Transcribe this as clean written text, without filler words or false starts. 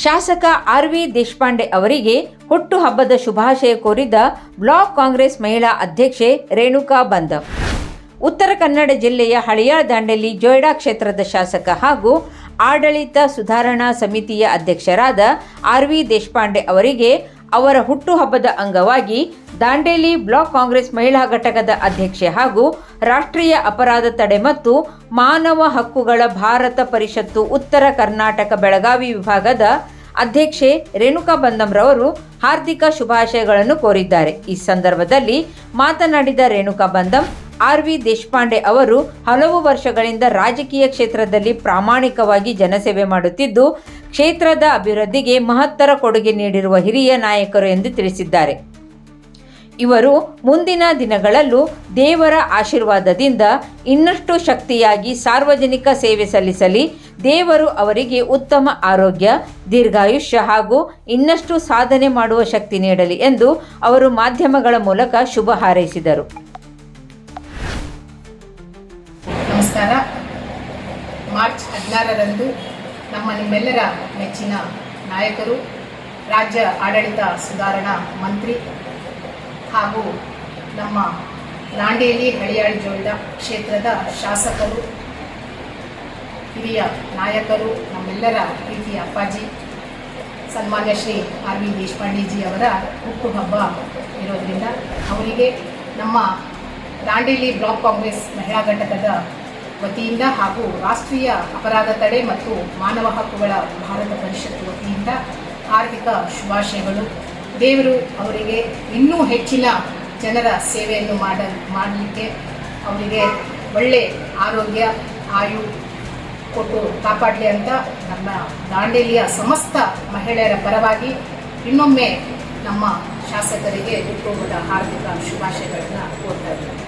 ಶಾಸಕ ಆರ್.ವಿ. ದೇಶಪಾಂಡೆ ಅವರಿಗೆ ಹುಟ್ಟುಹಬ್ಬದ ಶುಭಾಶಯ ಕೋರಿದ ಬ್ಲಾಕ್ ಕಾಂಗ್ರೆಸ್ ಮಹಿಳಾ ಅಧ್ಯಕ್ಷೆ ರೇಣುಕಾ ಬಂದಂ. ಉತ್ತರ ಕನ್ನಡ ಜಿಲ್ಲೆಯ ಹಳಿಯಾಳ ದಾಂಡೇಲಿ ಜೊಯ್ಡಾ ಕ್ಷೇತ್ರದ ಶಾಸಕ ಹಾಗೂ ಆಡಳಿತ ಸುಧಾರಣಾ ಸಮಿತಿಯ ಅಧ್ಯಕ್ಷರಾದ ಆರ್.ವಿ. ದೇಶಪಾಂಡೆ ಅವರಿಗೆ ಅವರ ಹುಟ್ಟುಹಬ್ಬದ ಅಂಗವಾಗಿ ದಾಂಡೇಲಿ ಬ್ಲಾಕ್ ಕಾಂಗ್ರೆಸ್ ಮಹಿಳಾ ಘಟಕದ ಅಧ್ಯಕ್ಷೆ ಹಾಗೂ ರಾಷ್ಟ್ರೀಯ ಅಪರಾಧ ತಡೆ ಮತ್ತು ಮಾನವ ಹಕ್ಕುಗಳ ಭಾರತ ಪರಿಷತ್ತು ಉತ್ತರ ಕರ್ನಾಟಕ ಬೆಳಗಾವಿ ವಿಭಾಗದ ಅಧ್ಯಕ್ಷೆ ರೇಣುಕಾ ಬಂದಂರವರು ಹಾರ್ದಿಕ ಶುಭಾಶಯಗಳನ್ನು ಕೋರಿದ್ದಾರೆ. ಈ ಸಂದರ್ಭದಲ್ಲಿ ಮಾತನಾಡಿದ ರೇಣುಕಾ ಬಂದಂ, ಆರ್.ವಿ. ದೇಶಪಾಂಡೆ ಅವರು ಹಲವು ವರ್ಷಗಳಿಂದ ರಾಜಕೀಯ ಕ್ಷೇತ್ರದಲ್ಲಿ ಪ್ರಾಮಾಣಿಕವಾಗಿ ಜನಸೇವೆ ಮಾಡುತ್ತಿದ್ದು, ಕ್ಷೇತ್ರದ ಅಭಿವೃದ್ಧಿಗೆ ಮಹತ್ತರ ಕೊಡುಗೆ ನೀಡಿರುವ ಹಿರಿಯ ನಾಯಕರು ಎಂದು ತಿಳಿಸಿದ್ದಾರೆ. ಇವರು ಮುಂದಿನ ದಿನಗಳಲ್ಲೂ ದೇವರ ಆಶೀರ್ವಾದದಿಂದ ಇನ್ನಷ್ಟು ಶಕ್ತಿಯಾಗಿ ಸಾರ್ವಜನಿಕ ಸೇವೆ ಸಲ್ಲಿಸಲಿ, ದೇವರು ಅವರಿಗೆ ಉತ್ತಮ ಆರೋಗ್ಯ, ದೀರ್ಘಾಯುಷ್ಯ ಹಾಗೂ ಇನ್ನಷ್ಟು ಸಾಧನೆ ಮಾಡುವ ಶಕ್ತಿ ನೀಡಲಿ ಎಂದು ಅವರು ಮಾಧ್ಯಮಗಳ ಮೂಲಕ ಶುಭ ಹಾರೈಸಿದರು. ನಮಸ್ಕಾರ. ಮಾರ್ಚ್ 16ರಂದು ನಿಮ್ಮೆಲ್ಲರ ನೆಚ್ಚಿನ ನಾಯಕರು, ರಾಜ್ಯ ಆಡಳಿತ ಸುಧಾರಣಾ ಮಂತ್ರಿ ಹಾಗೂ ನಮ್ಮ ದಾಂಡೇಲಿ ಹಳಿಯಾಳ ಜೊಯ್ಡಾ ಕ್ಷೇತ್ರದ ಶಾಸಕರು, ಹಿರಿಯ ನಾಯಕರು, ನಮ್ಮೆಲ್ಲರ ಪ್ರೀತಿಯ ಅಪ್ಪಾಜಿ ಸನ್ಮಾನ್ಯ ಶ್ರೀ ಆರ್.ವಿ. ದೇಶಪಾಂಡೆಜಿ ಅವರ ಹುಟ್ಟುಹಬ್ಬ ಇರೋದ್ರಿಂದ ಅವರಿಗೆ ನಮ್ಮ ದಾಂಡೇಲಿ ಬ್ಲಾಕ್ ಕಾಂಗ್ರೆಸ್ ಮಹಿಳಾ ಘಟಕದ ವತಿಯಿಂದ ಹಾಗೂ ರಾಷ್ಟ್ರೀಯ ಅಪರಾಧ ತಡೆ ಮತ್ತು ಮಾನವ ಹಕ್ಕುಗಳ ಭಾರತ ಪರಿಷತ್ತು ವತಿಯಿಂದ ಹಾರ್ದಿಕ ಶುಭಾಶಯಗಳು. ದೇವರು ಅವರಿಗೆ ಇನ್ನೂ ಹೆಚ್ಚಿನ ಜನರ ಸೇವೆಯನ್ನು ಮಾಡಲಿಕ್ಕೆ ಅವರಿಗೆ ಒಳ್ಳೆ ಆರೋಗ್ಯ, ಆಯು ಕೊಟ್ಟು ಕಾಪಾಡಲಿ ಅಂತ ನಮ್ಮ ದಾಂಡೇಲಿಯ ಸಮಸ್ತ ಮಹಿಳೆಯರ ಪರವಾಗಿ ಇನ್ನೊಮ್ಮೆ ನಮ್ಮ ಶಾಸಕರಿಗೆ ಹುಟ್ಟುಹಬ್ಬದ ಹಾರ್ದಿಕ ಶುಭಾಶಯಗಳನ್ನು ಕೋರ್ತಾ ಇದ್ದೀನಿ.